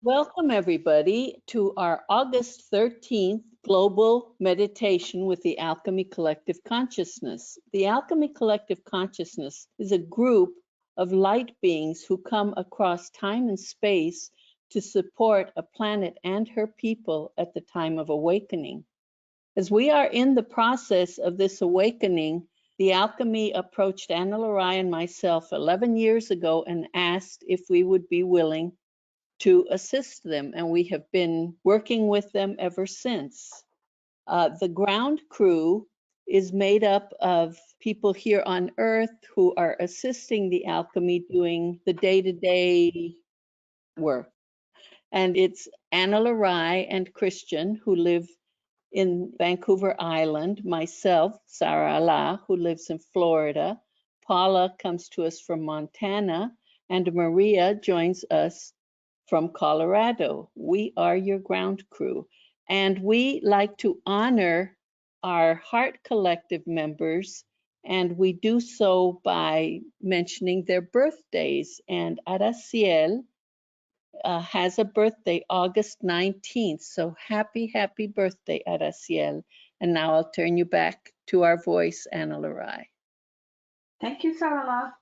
Welcome, everybody, to our August 13th Global Meditation with the Alchemy Collective Consciousness. The Alchemy Collective Consciousness is a group of light beings who come across time and space to support a planet and her people at the time of awakening. As we are in the process of this awakening, the Alchemy approached Ana-La-Rai and myself 11 years ago and asked if we would be willing to assist them, and we have been working with them ever since. The ground crew is made up of people here on Earth who are assisting the alchemy doing the day-to-day work. And it's Ana-La-Rai and Christian, who live in Vancouver Island, myself, Sarah Allah, who lives in Florida, Paula comes to us from Montana, and Maria joins us from Colorado. We are your ground crew, and we like to honor our Heart Collective members, and we do so by mentioning their birthdays. And Araciel has a birthday August 19th, so happy birthday, Araciel. And now I'll turn you back to our voice, Ana-La-Rai. Thank you, Sarah.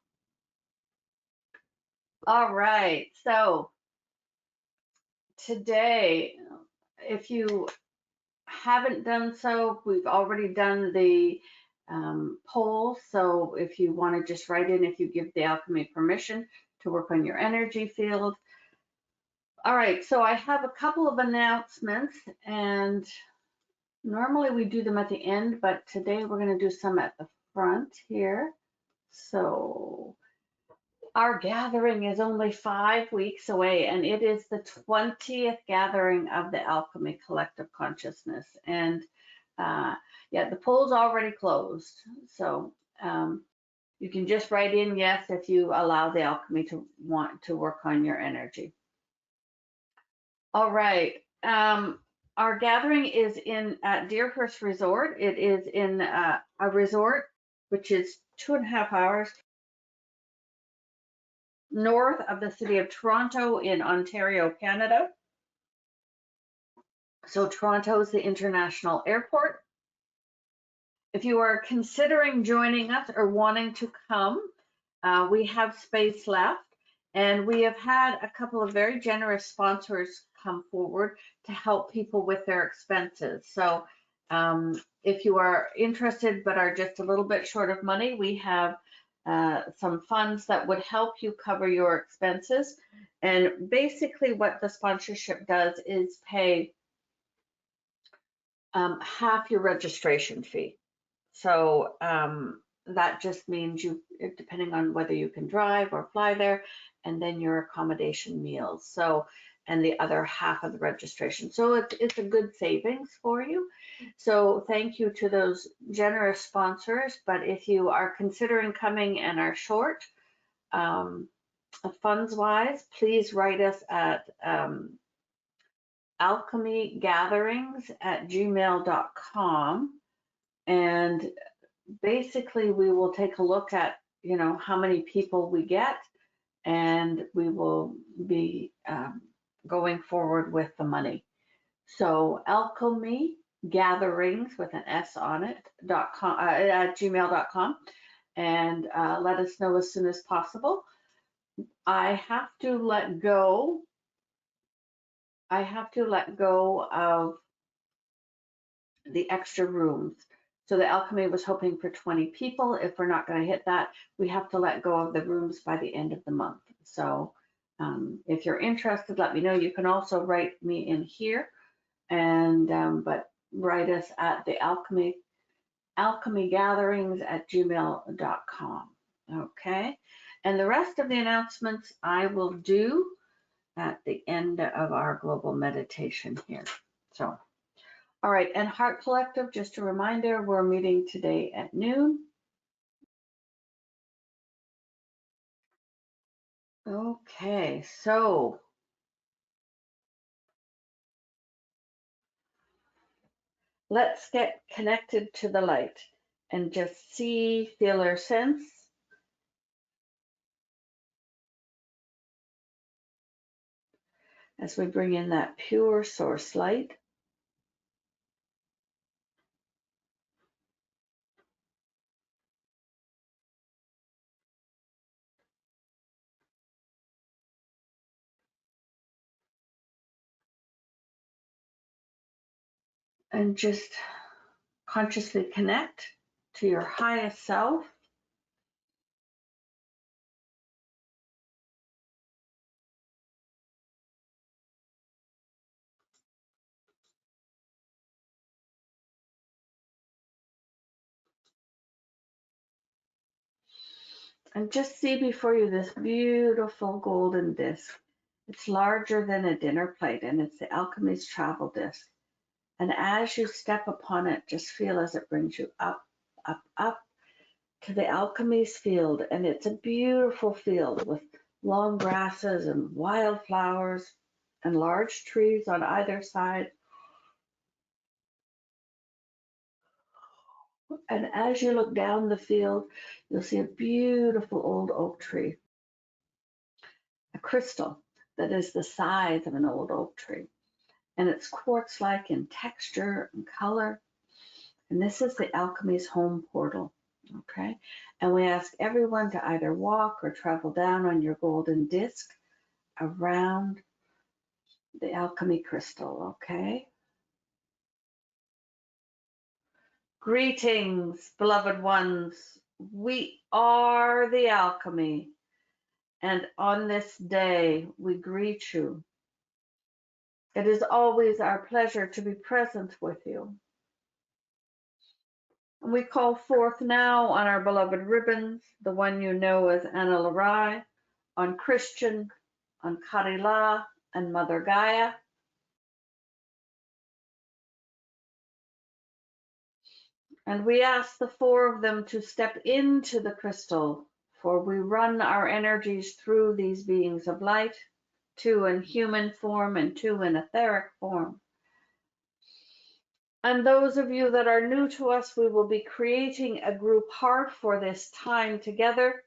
All right, so today, if you haven't done so, we've already done the poll. So if you want to just write in, if you give the alchemy permission to work on your energy field. All right, so I have a couple of announcements, and normally we do them at the end, but today we're going to do some at the front here. So our gathering is only 5 weeks away, and it is the 20th gathering of the Alchemy Collective Consciousness. And yeah, the poll's already closed. So you can just write in yes if you allow the alchemy to want to work on your energy. All right. Our gathering is at Deerhurst Resort. It is in a resort which is 2.5 hours north of the city of Toronto in Ontario, Canada. So Toronto is the international airport. If you are considering joining us or wanting to come, we have space left, and we have had a couple of very generous sponsors come forward to help people with their expenses. So if you are interested but are just a little bit short of money, we have some funds that would help you cover your expenses. And basically what the sponsorship does is pay half your registration fee. So that just means you, depending on whether you can drive or fly there, and then your accommodation meals. So, and the other half of the registration. So it's a good savings for you. So thank you to those generous sponsors. But if you are considering coming and are short, funds wise, please write us at alchemygatherings@gmail.com, and basically we will take a look at how many people we get, and we will be going forward with the money. So alchemygatherings with an S on it .com at gmail.com, and let us know as soon as possible. I have to let go of the extra rooms. So the alchemy was hoping for 20 people. If we're not going to hit that, we have to let go of the rooms by the end of the month. So if you're interested, let me know. You can also write me in here, and but write us at the alchemygatherings@gmail.com. Okay, and the rest of the announcements I will do at the end of our global meditation here. So. All right, and Heart Collective, just a reminder, we're meeting today at noon. Okay, so let's get connected to the light and just see, feel, or sense. as we bring in that pure source light. And just consciously connect to your highest self. And just see before you this beautiful golden disc. It's larger than a dinner plate, and it's the alchemy's travel disc. And as you step upon it, just feel as it brings you up, up, up to the alchemy's field. And it's a beautiful field with long grasses and wildflowers and large trees on either side. And as you look down the field, you'll see a beautiful old oak tree, a crystal that is the size of an old oak tree. And it's quartz-like in texture and color. And this is the alchemy's home portal, okay? And we ask everyone to either walk or travel down on your golden disc around the alchemy crystal, okay? Greetings, beloved ones. We are the alchemy. And on this day, we greet you. It is always our pleasure to be present with you. And we call forth now on our beloved ribbons, the one you know as Ana-La-Rai, on Christian, on Karila, and Mother Gaia. And we ask the four of them to step into the crystal, for we run our energies through these beings of light, two in human form and two in etheric form. And those of you that are new to us, we will be creating a group heart for this time together,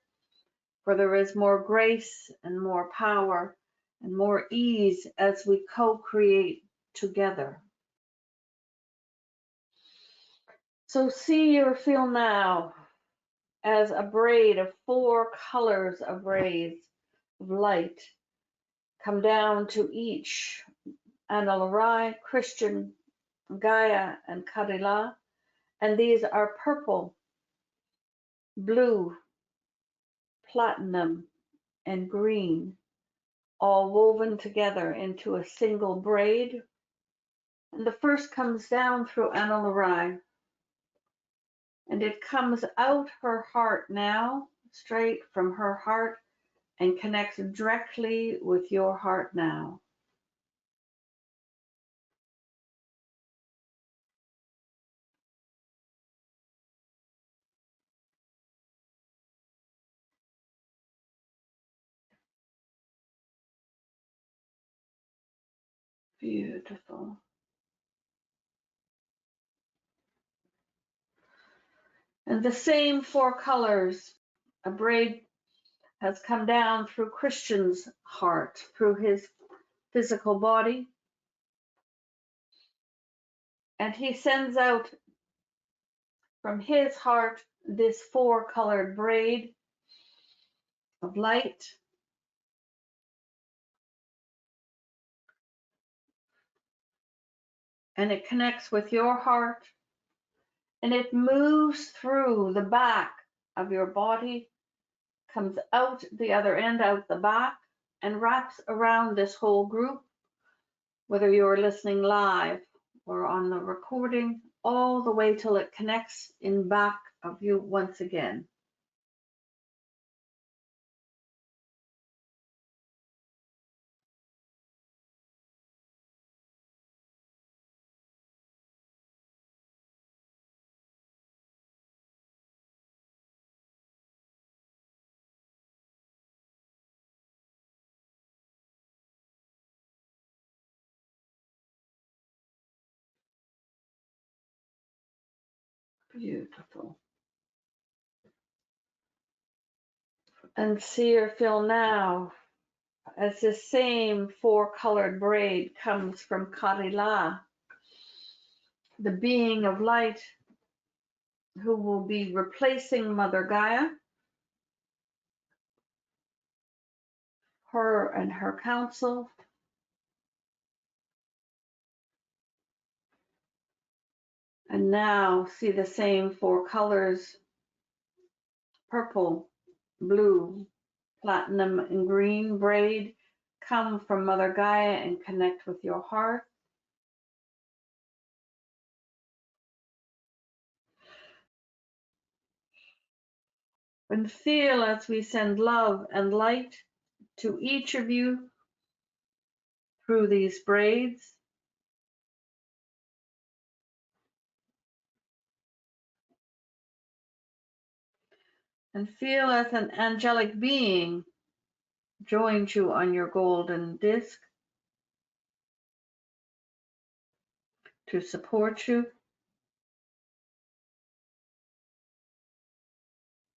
for there is more grace and more power and more ease as we co-create together. So see or feel now as a braid of 4 colors of rays of light come down to each Ana-La-Rai, Christian, Gaia, and Karila. And these are purple, blue, platinum, and green, all woven together into a single braid. And the first comes down through Ana-La-Rai, and it comes out her heart now, straight from her heart, and connects directly with your heart now. Beautiful. And the same 4 colors, a braid has come down through Christian's heart, through his physical body, and he sends out from his heart this 4-colored braid of light. And it connects with your heart, and it moves through the back of your body, comes out the other end, out the back, and wraps around this whole group, whether you're listening live or on the recording, all the way till it connects in back of you once again. Beautiful. And see or feel now as this same four-colored braid comes from Karila, the being of light who will be replacing Mother Gaia, her and her council. And now see the same four colors, purple, blue, platinum, and green braid come from Mother Gaia and connect with your heart. And feel as we send love and light to each of you through these braids. And feel as an angelic being joins you on your golden disc to support you.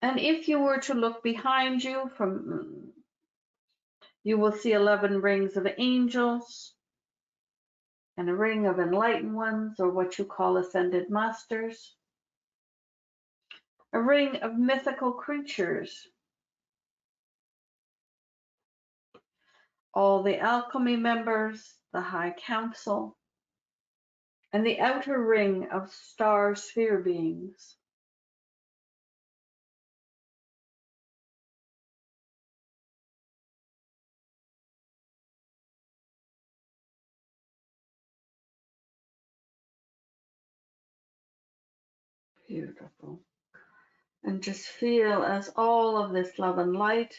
And if you were to look behind you, you will see 11 rings of angels and a ring of enlightened ones, or what you call ascended masters, a ring of mythical creatures, all the alchemy members, the High Council, and the outer ring of star sphere beings. Beautiful. And just feel as all of this love and light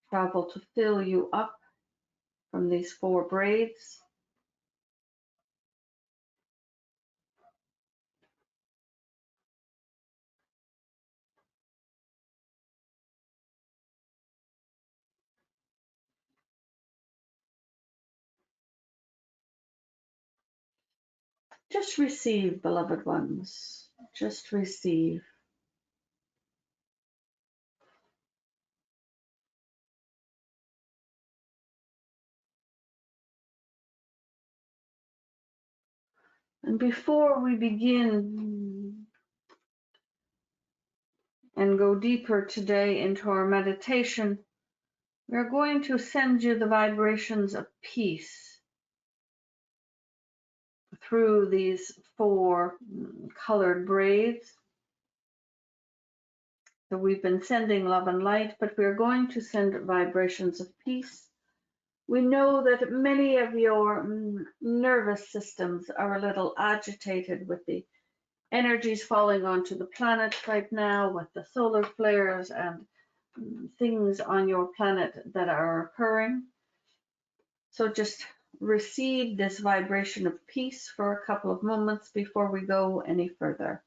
travel to fill you up from these four braids. Just receive, beloved ones. Just receive. And before we begin and go deeper today into our meditation, we're going to send you the vibrations of peace through these four colored braids. So we've been sending love and light, but we're going to send vibrations of peace. We know that many of your nervous systems are a little agitated with the energies falling onto the planet right now, with the solar flares and things on your planet that are occurring. So just receive this vibration of peace for a couple of moments before we go any further.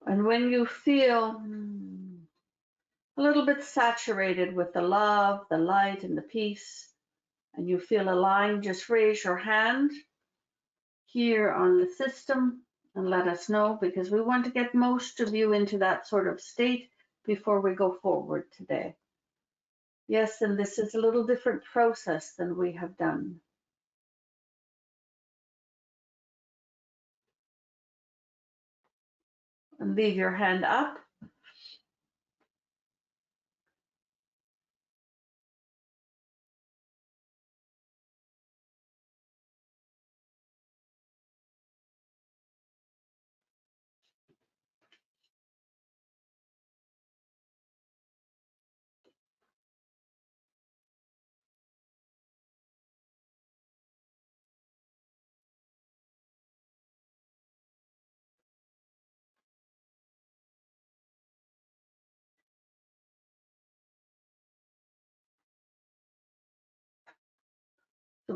And when you feel a little bit saturated with the love, the light, and the peace, and you feel aligned, just raise your hand here on the system and let us know, because we want to get most of you into that sort of state before we go forward today. Yes, and this is a little different process than we have done. And leave your hand up.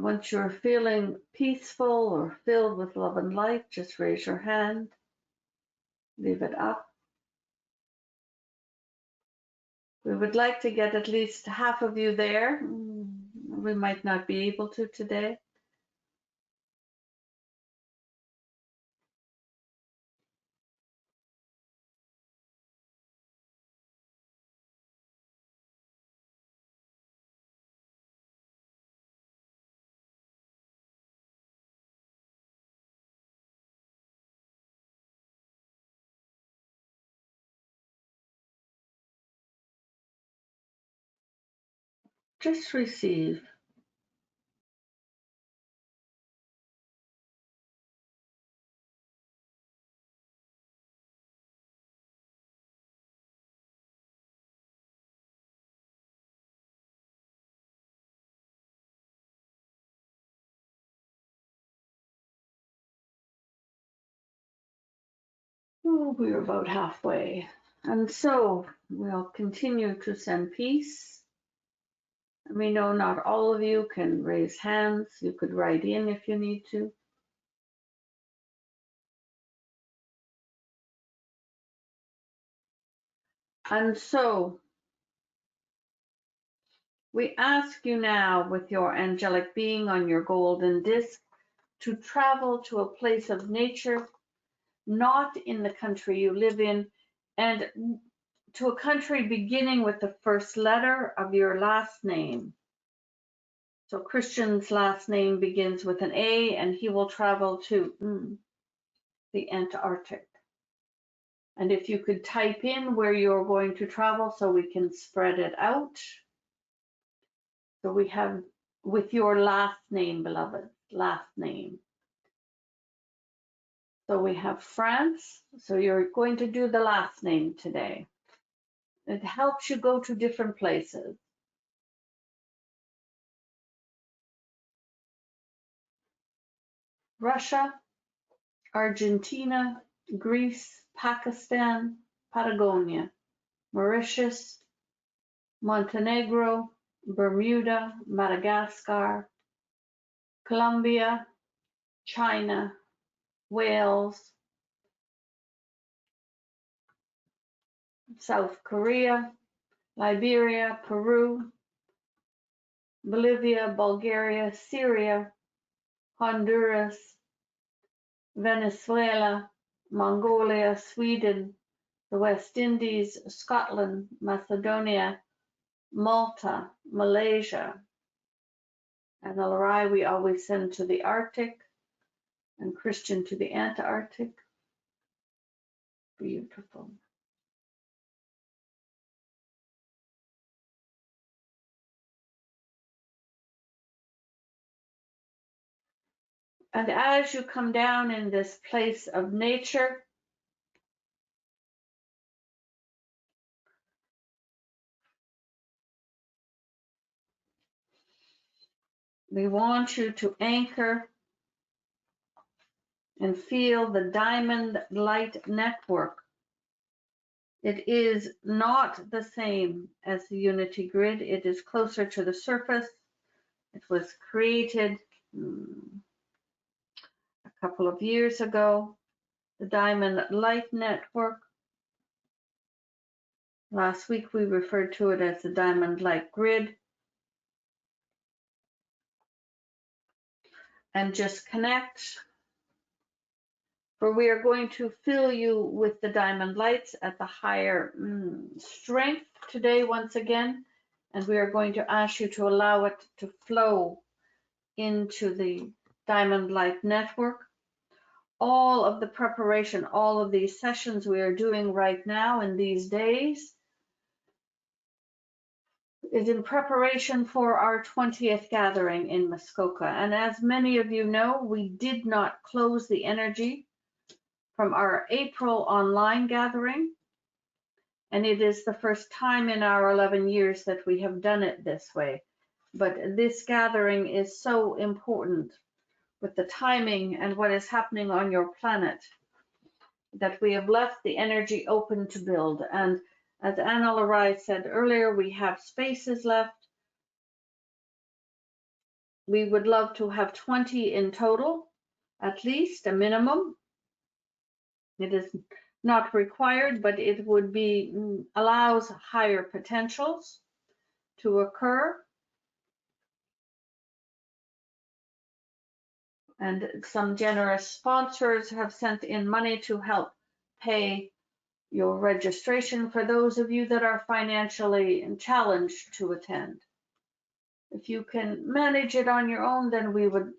Once you're feeling peaceful or filled with love and light, just raise your hand, leave it up. We would like to get at least half of you there. We might not be able to today. Just receive. Oh, we're about halfway. And so we'll continue to send peace. We know not all of you can raise hands. You could write in if you need to. And so we ask you now, with your angelic being on your golden disc, to travel to a place of nature, not in the country you live in, and to a country beginning with the first letter of your last name. So Christian's last name begins with an A, and he will travel to the Antarctic. And if you could type in where you're going to travel so we can spread it out. So we have with your last name, beloved, last name. So we have France. So you're going to do the last name today. It helps you go to different places. Russia, Argentina, Greece, Pakistan, Patagonia, Mauritius, Montenegro, Bermuda, Madagascar, Colombia, China, Wales, South Korea, Liberia, Peru, Bolivia, Bulgaria, Syria, Honduras, Venezuela, Mongolia, Sweden, the West Indies, Scotland, Macedonia, Malta, Malaysia. Ana-La-Rai we always send to the Arctic, and Christian to the Antarctic. Beautiful. And as you come down in this place of nature, we want you to anchor and feel the diamond light network. It is not the same as the unity grid. It is closer to the surface. It was created a couple of years ago. The diamond light network. Last week we referred to it as the diamond light grid. And just connect. For we are going to fill you with the diamond lights at the higher strength today once again, and we are going to ask you to allow it to flow into the diamond light network. All of the preparation, all of these sessions we are doing right now in these days is in preparation for our 20th gathering in Muskoka. And as many of you know, we did not close the energy from our April online gathering, and it is the first time in our 11 years that we have done it this way. But this gathering is so important with the timing and what is happening on your planet that we have left the energy open to build. And as Ana-La-Rai said earlier, we have spaces left. We would love to have 20 in total, at least a minimum. It is not required, but it would be allows higher potentials to occur. And some generous sponsors have sent in money to help pay your registration for those of you that are financially challenged to attend. If you can manage it on your own, then we would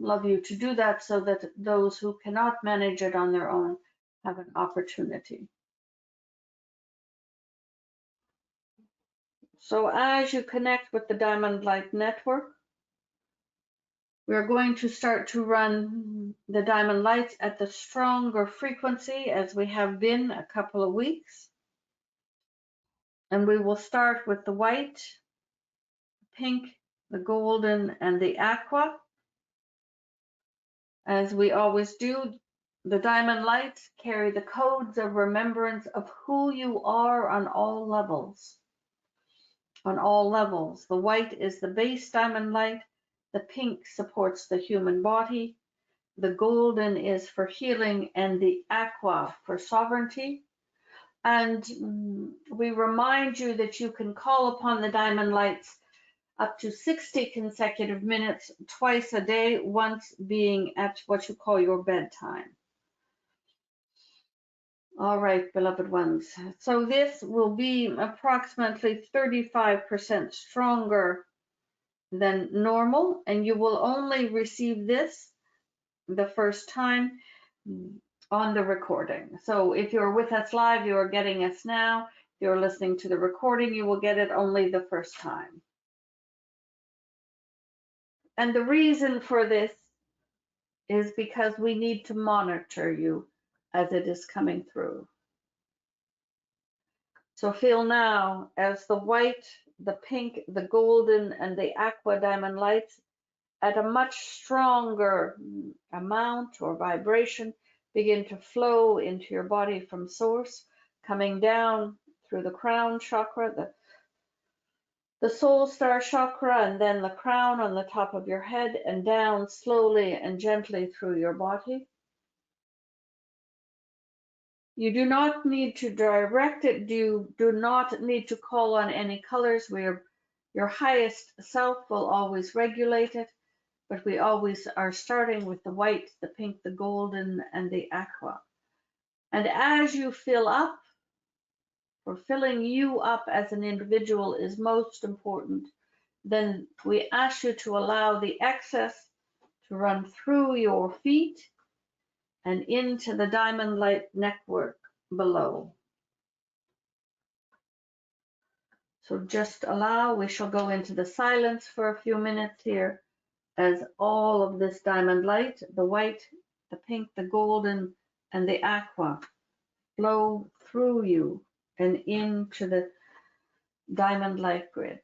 love you to do that so that those who cannot manage it on their own have an opportunity. So as you connect with the Diamond Light Network, we're going to start to run the Diamond Lights at the stronger frequency as we have been a couple of weeks. And we will start with the white, pink, the golden, and the aqua. As we always do, the diamond lights carry the codes of remembrance of who you are on all levels. On all levels. The white is the base diamond light. The pink supports the human body. The golden is for healing, and the aqua for sovereignty. And we remind you that you can call upon the diamond lights up to 60 consecutive minutes, twice a day, once being at what you call your bedtime. All right, beloved ones. So this will be approximately 35% stronger than normal, and you will only receive this the first time on the recording. So if you're with us live, you are getting us now. If you're listening to the recording, you will get it only the first time. And the reason for this is because we need to monitor you as it is coming through. So feel now as the white, the pink, the golden, and the aqua diamond lights at a much stronger amount or vibration begin to flow into your body from source, coming down through the crown chakra, the soul star chakra, and then the crown on the top of your head, and down slowly and gently through your body. You do not need to direct it. You do not need to call on any colors where your highest self will always regulate it, but we always are starting with the white, the pink, the golden, and the aqua. And as you fill up, for filling you up as an individual is most important, then we ask you to allow the excess to run through your feet and into the diamond light network below. So just allow, we shall go into the silence for a few minutes here as all of this diamond light, the white, the pink, the golden, and the aqua flow through you and into the diamond light grid.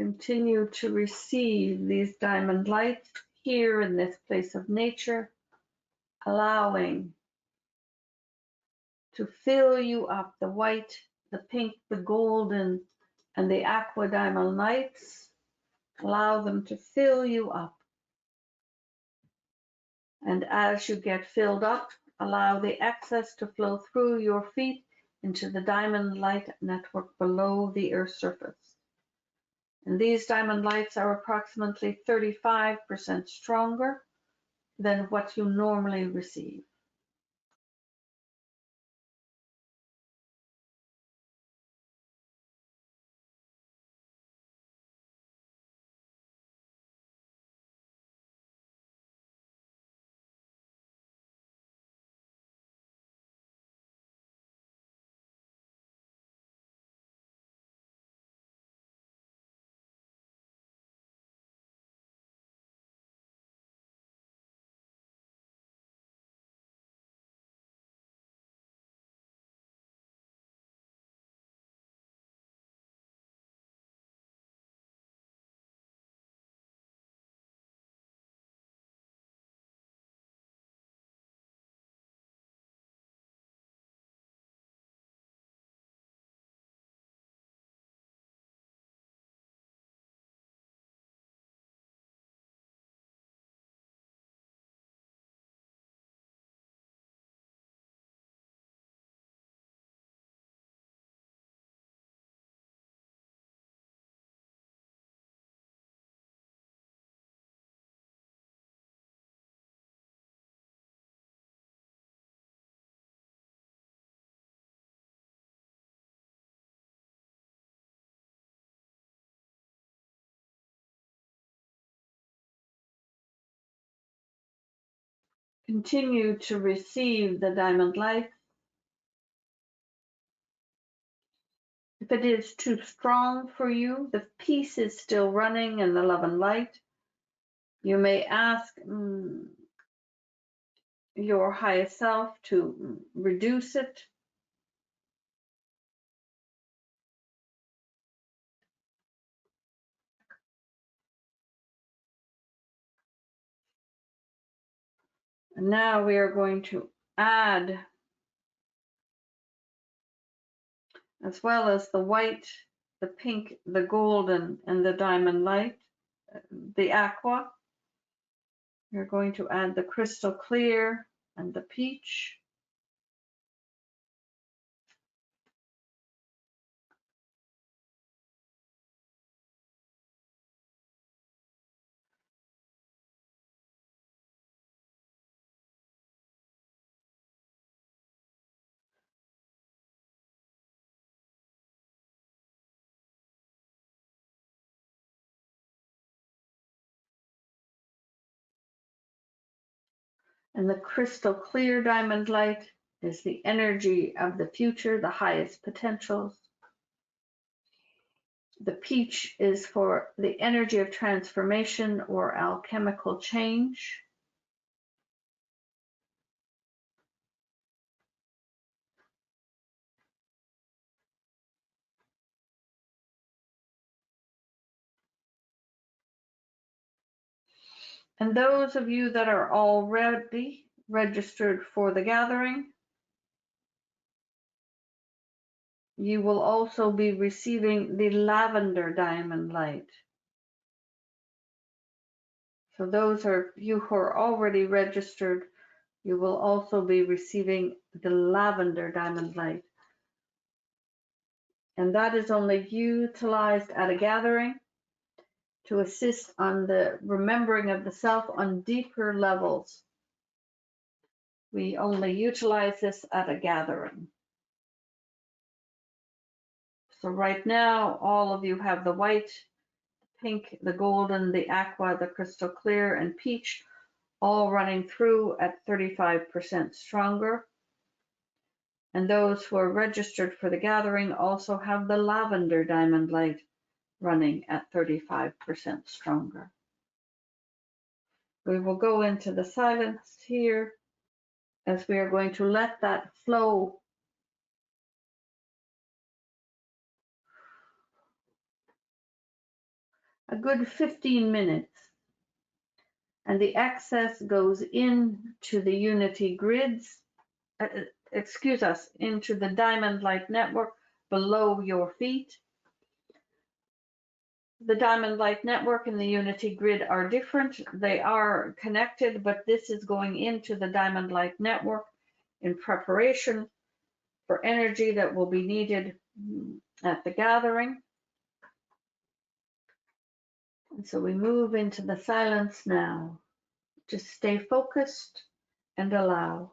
Continue to receive these diamond lights here in this place of nature, allowing to fill you up, the white, the pink, the golden, and the aqua diamond lights. Allow them to fill you up. And as you get filled up, allow the excess to flow through your feet into the diamond light network below the Earth's surface. And these diamond lights are approximately 35% stronger than what you normally receive. Continue to receive the diamond light. If it is too strong for you, the peace is still running in the love and light. You may ask your highest self to reduce it. And now we are going to add, as well as the white, the pink, the golden, and the diamond light, the aqua. We're going to add the crystal clear and the peach. And the crystal clear diamond light is the energy of the future, the highest potentials. The peach is for the energy of transformation or alchemical change. And those of you that are already registered for the gathering, you will also be receiving the lavender diamond light. So those are you who are already registered, you will also be receiving the lavender diamond light. And that is only utilized at a gathering to assist on the remembering of the self on deeper levels. We only utilize this at a gathering. So right now, all of you have the white, pink, the golden, the aqua, the crystal clear, and peach all running through at 35% stronger. And those who are registered for the gathering also have the lavender diamond light running at 35% stronger. We will go into the silence here as we are going to let that flow. a good 15 minutes. And the excess goes into the Unity grids, excuse us, into the Diamond Light Network below your feet. The Diamond Light Network and the Unity grid are different. They are connected, but this is going into the Diamond Light Network in preparation for energy that will be needed at the gathering. And so we move into the silence now. Just stay focused and allow.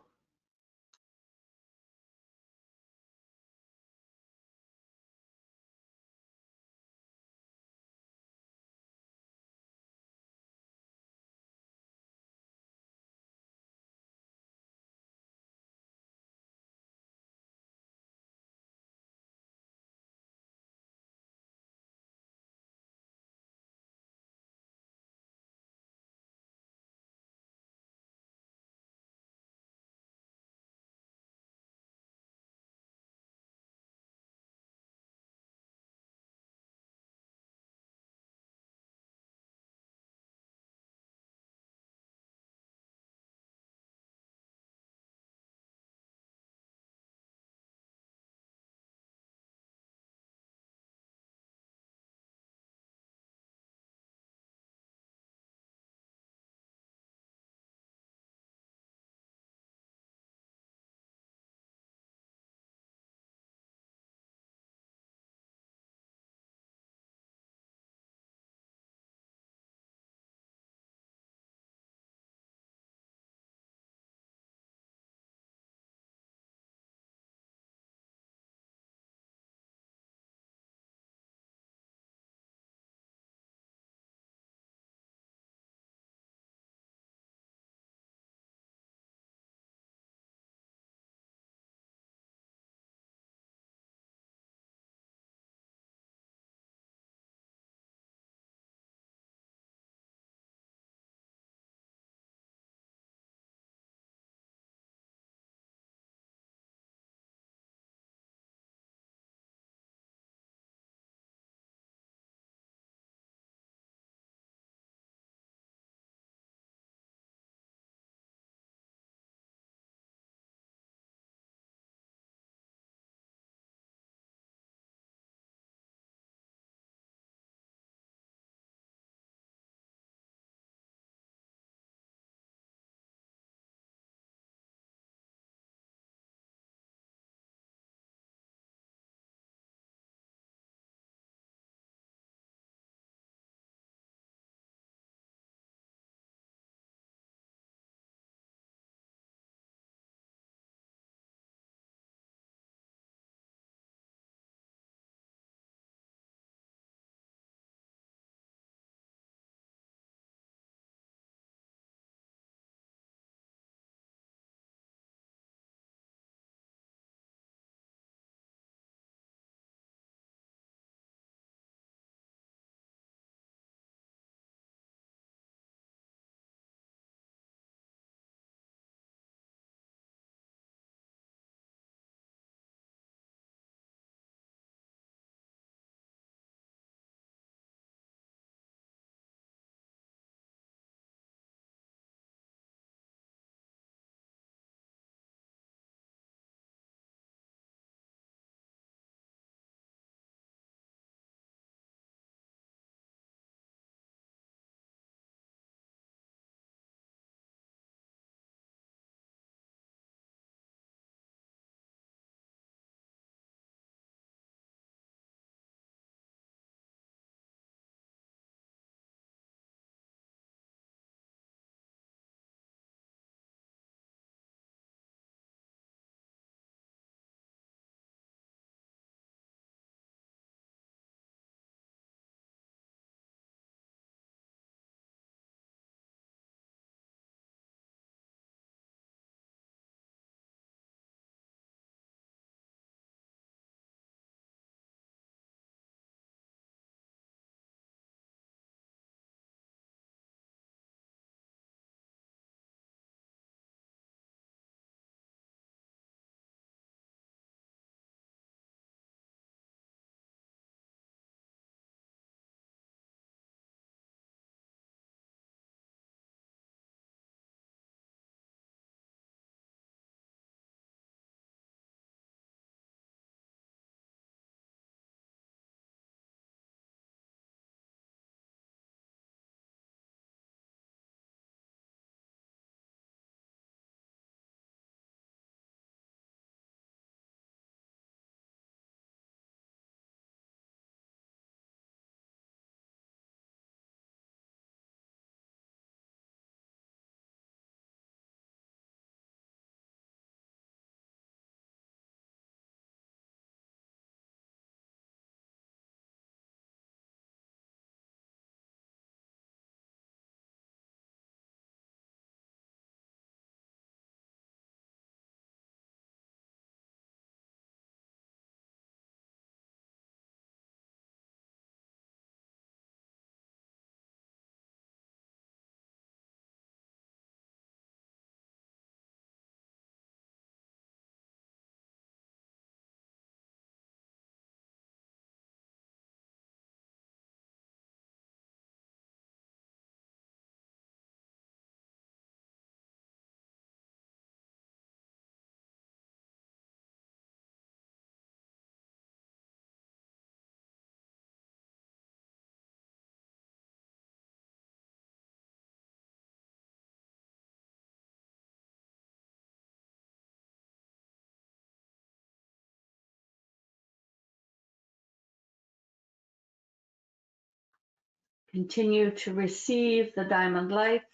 Continue to receive the diamond lights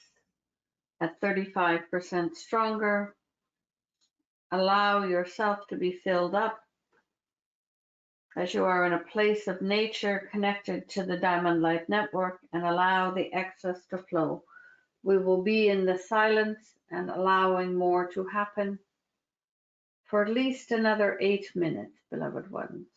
at 35% stronger. Allow yourself to be filled up as you are in a place of nature connected to the diamond light network, and allow the excess to flow. We will be in the silence and allowing more to happen for at least another 8 minutes, beloved ones.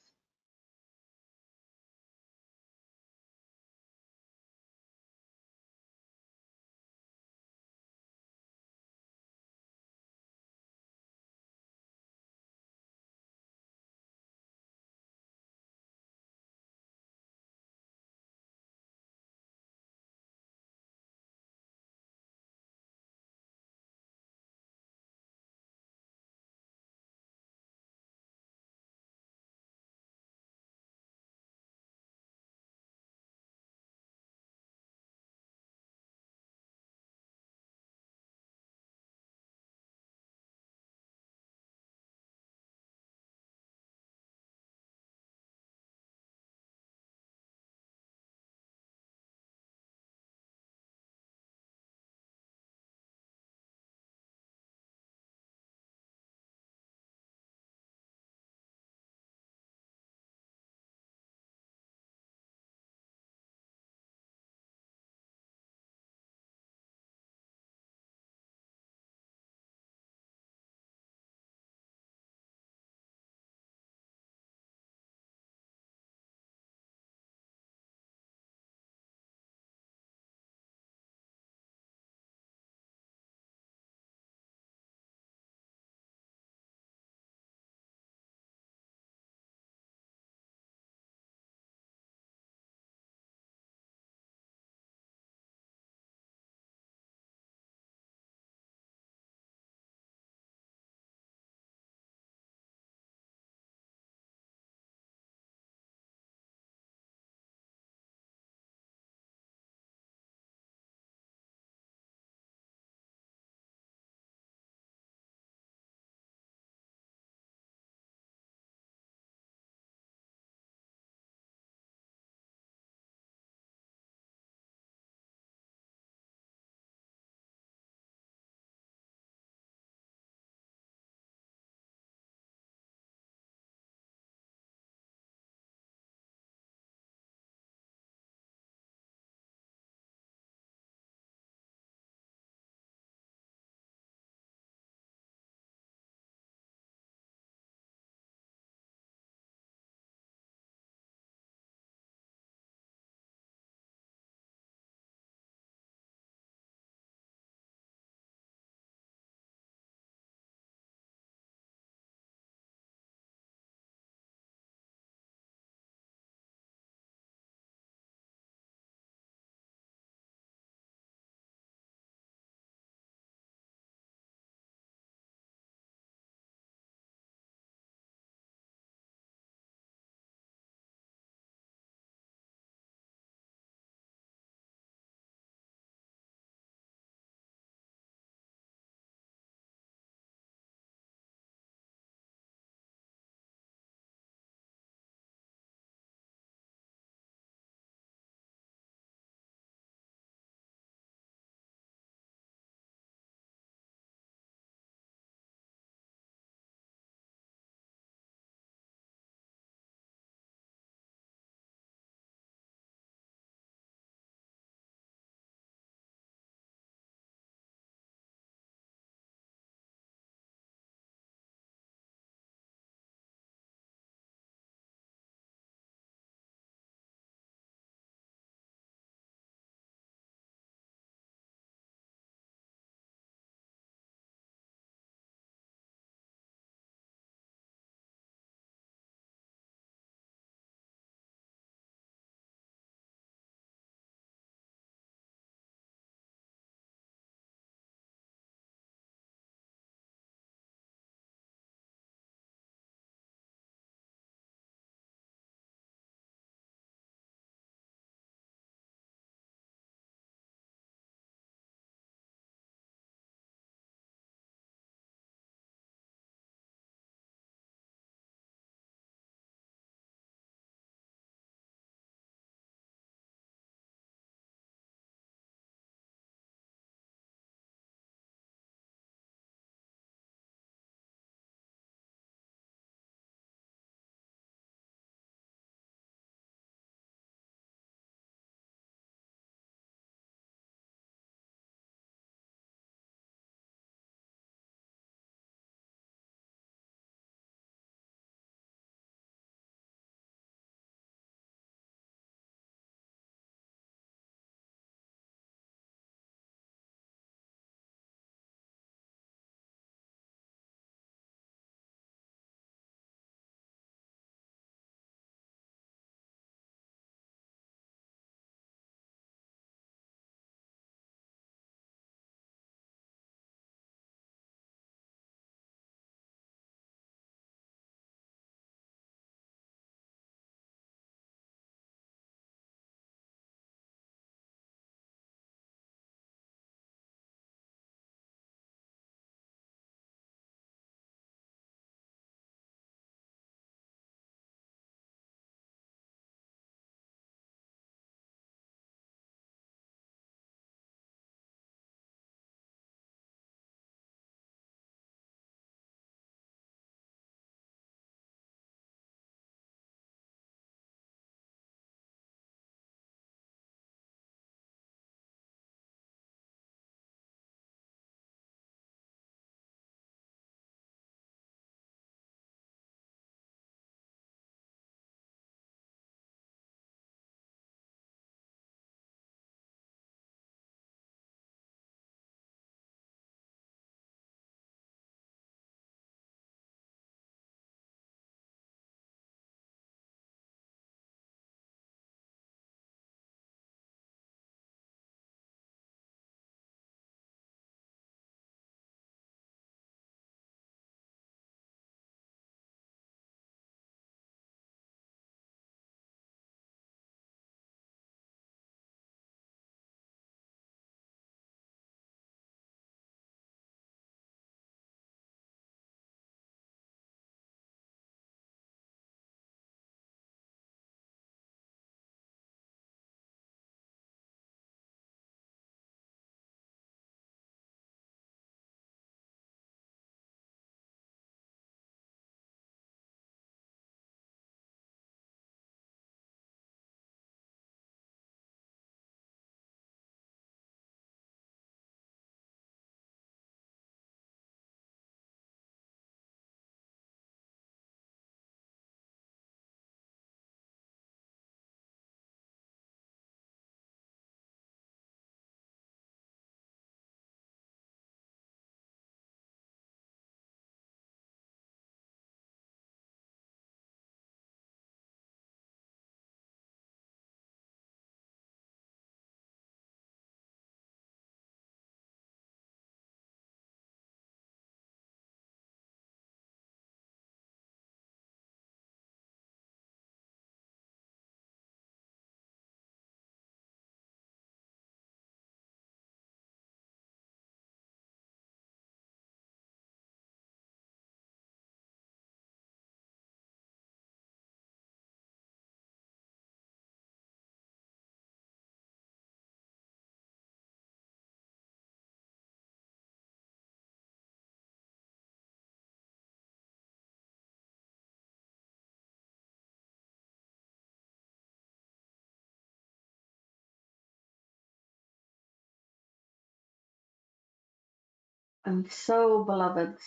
And so, beloveds,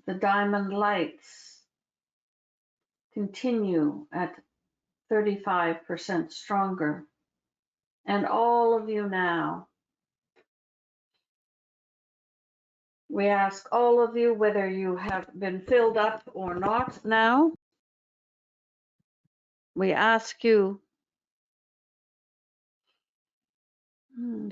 the diamond lights continue at 35% stronger. And all of you now, we ask all of you, whether you have been filled up or not now, we ask you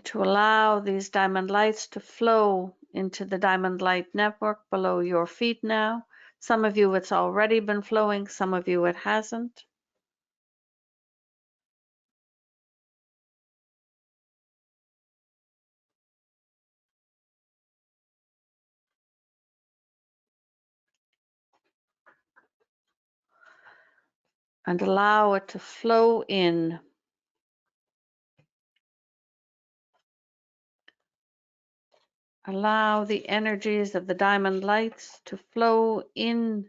to allow these diamond lights to flow into the diamond light network below your feet now. Some of you, it's already been flowing. Some of you, it hasn't. And allow it to flow in. Allow the energies of the diamond lights to flow in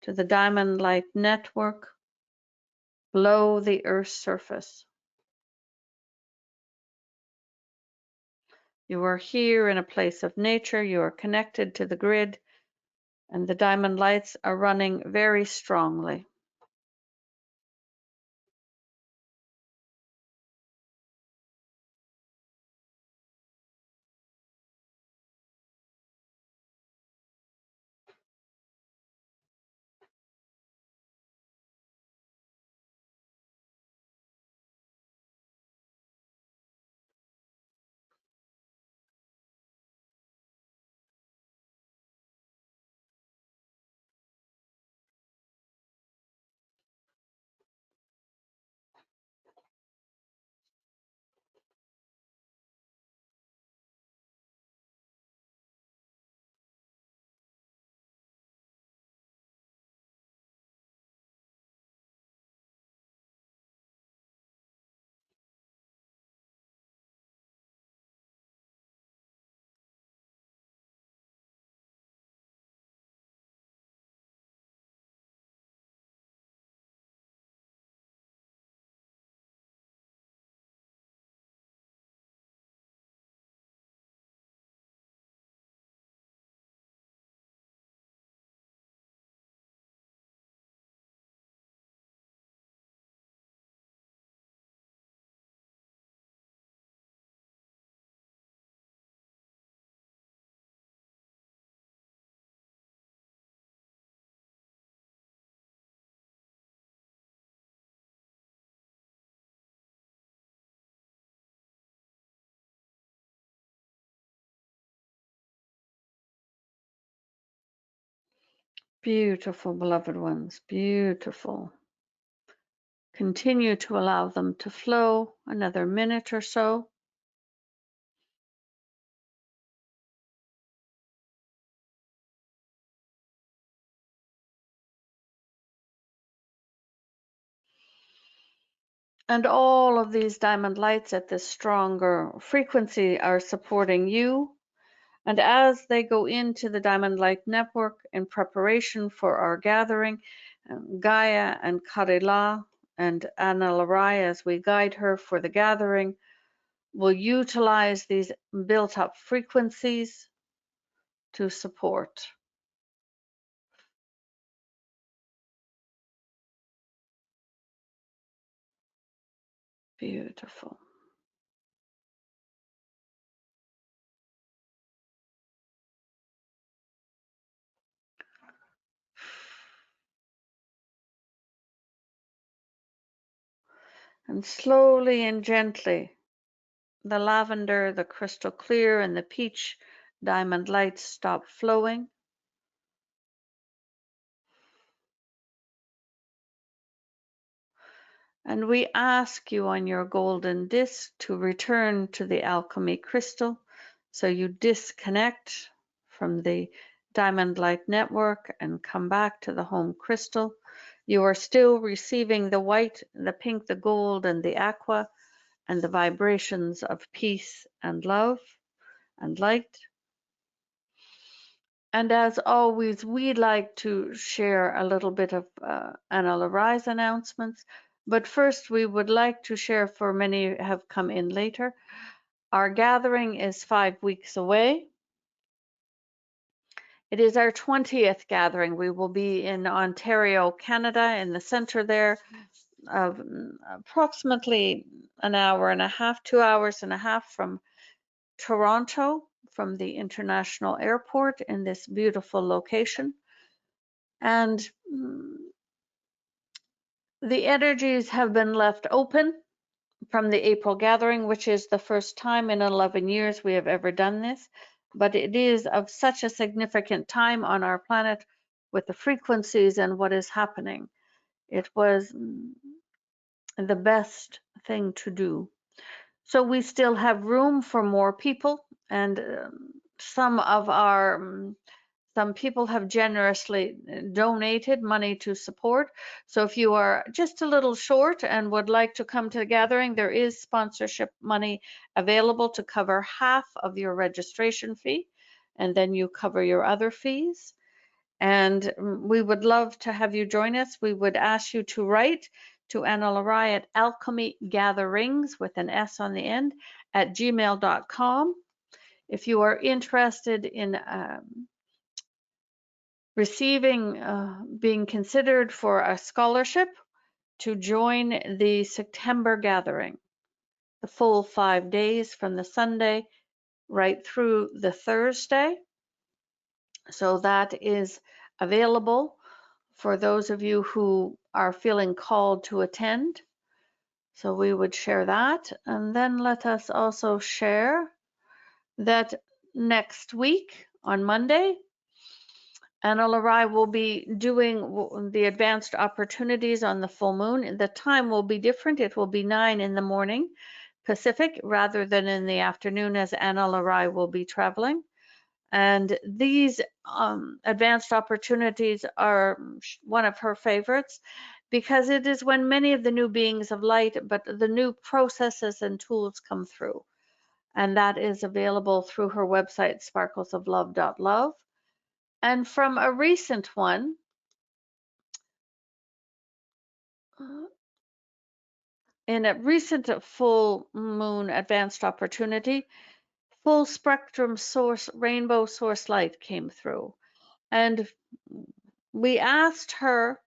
to the diamond light network below the Earth's surface. You are here in a place of nature. You are connected to the grid, and the diamond lights are running very strongly. Beautiful, beloved ones, beautiful. Continue to allow them to flow another minute or so. And all of these diamond lights at this stronger frequency are supporting you. And as they go into the Diamond Light Network in preparation for our gathering, Gaia and Karila and Ana-La-Rai, as we guide her for the gathering, will utilize these built up frequencies to support. Beautiful. And slowly and gently, the lavender, the crystal clear, and the peach diamond lights stop flowing. And we ask you on your golden disc to return to the alchemy crystal. So you disconnect from the diamond light network and come back to the home crystal. You are still receiving the white, the pink, the gold, and the aqua, and the vibrations of peace and love and light. And as always, we'd like to share a little bit of Ana-La-Rai's announcements. But first, we would like to share, for many have come in later, our gathering is 5 weeks away. It is our 20th gathering. We will be in Ontario, Canada, in the center there of approximately an hour and a half, 2 hours and a half from Toronto, from the international airport in this beautiful location. And the energies have been left open from the April gathering, which is the first time in 11 years we have ever done this. But it is of such a significant time on our planet with the frequencies and what is happening. It was the best thing to do. So we still have room for more people, and some people have generously donated money to support. So if you are just a little short and would like to come to the gathering, there is sponsorship money available to cover half of your registration fee, and then you cover your other fees. And we would love to have you join us. We would ask you to write to Ana-La-Rai at alchemygatherings with an S on the end at gmail.com. If you are interested in being considered for a scholarship to join the September gathering, the full 5 days from the Sunday right through the Thursday. So that is available for those of you who are feeling called to attend. So we would share that. And then let us also share that next week on Monday, Ana-La-Rai will be doing the advanced opportunities on the full moon. The time will be different. It will be 9 in the morning Pacific rather than in the afternoon, as Ana-La-Rai will be traveling. And these advanced opportunities are one of her favorites because it is when many of the new beings of light, but the new processes and tools come through. And that is available through her website, sparklesoflove.love. And from a recent one, in a recent full moon advanced opportunity, full spectrum source, rainbow source light came through. And we asked her,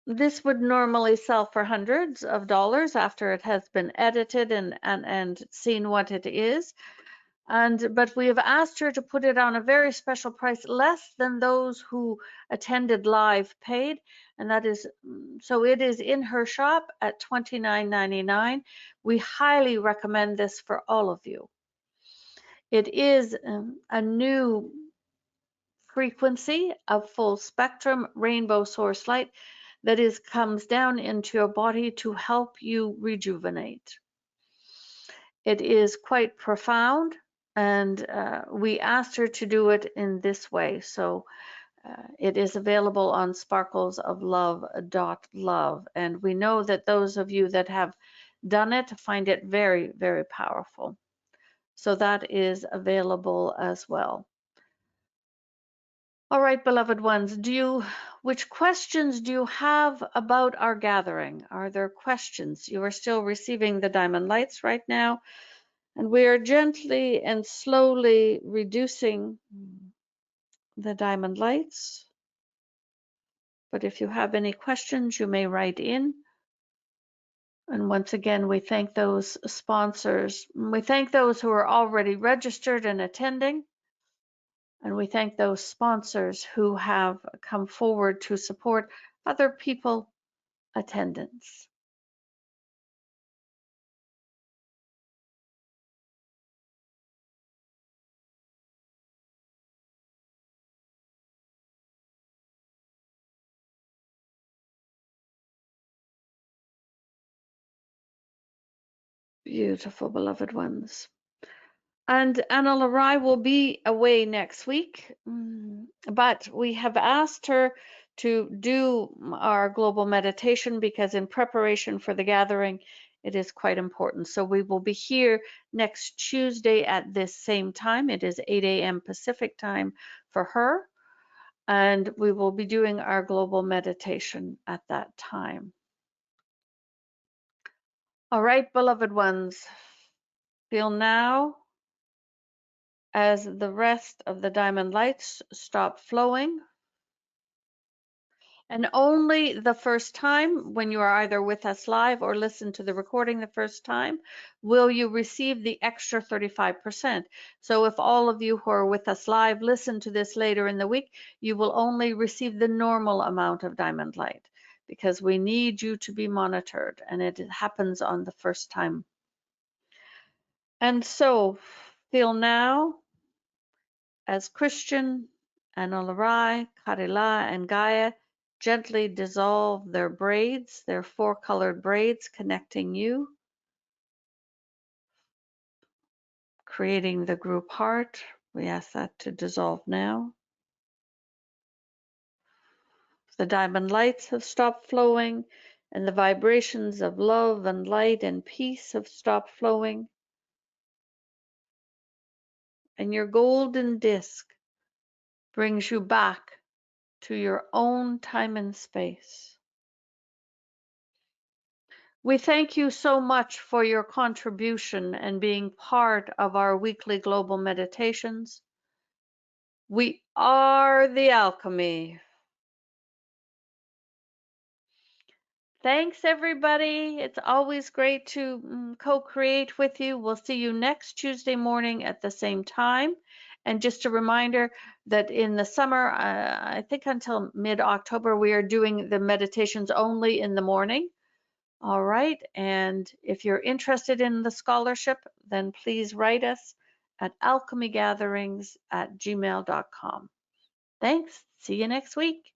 this would normally sell for hundreds of dollars after it has been edited and seen what it is. But we have asked her to put it on a very special price, less than those who attended live paid. And that is, so it is in her shop at $29.99. We highly recommend this for all of you. It is a new frequency of full spectrum rainbow source light that comes down into your body to help you rejuvenate. It is quite profound, and we asked her to do it in this way. So it is available on sparklesoflove.love, and we know that those of you that have done it find it very, very powerful. So that is available as well. All right, beloved ones, which questions do you have about our gathering? Are there questions? You are still receiving the diamond lights right now, and we are gently and slowly reducing the diamond lights. But if you have any questions, you may write in. And once again, we thank those sponsors. We thank those who are already registered and attending. And we thank those sponsors who have come forward to support other people attendance. Beautiful, beloved ones. And Ana-La-Rai will be away next week, but we have asked her to do our global meditation because in preparation for the gathering, it is quite important. So we will be here next Tuesday at this same time. It is 8 a.m. Pacific time for her, and we will be doing our global meditation at that time. All right, beloved ones, feel now as the rest of the diamond lights stop flowing. And only the first time, when you are either with us live or listen to the recording the first time, will you receive the extra 35%. So if all of you who are with us live listen to this later in the week, you will only receive the normal amount of diamond light, because we need you to be monitored, and it happens on the first time. And so feel now as Christian, Ana-La-Rai, Karila, and Gaia gently dissolve their braids, their 4-colored braids connecting you, creating the group heart. We ask that to dissolve now. The diamond lights have stopped flowing, and the vibrations of love and light and peace have stopped flowing. And your golden disc brings you back to your own time and space. We thank you so much for your contribution and being part of our weekly global meditations. We are the alchemy. Thanks, everybody. It's always great to co-create with you. We'll see you next Tuesday morning at the same time. And just a reminder that in the summer, I think until mid-October, we are doing the meditations only in the morning. All right, and if you're interested in the scholarship, then please write us at alchemygatherings@gmail.com. Thanks. See you next week.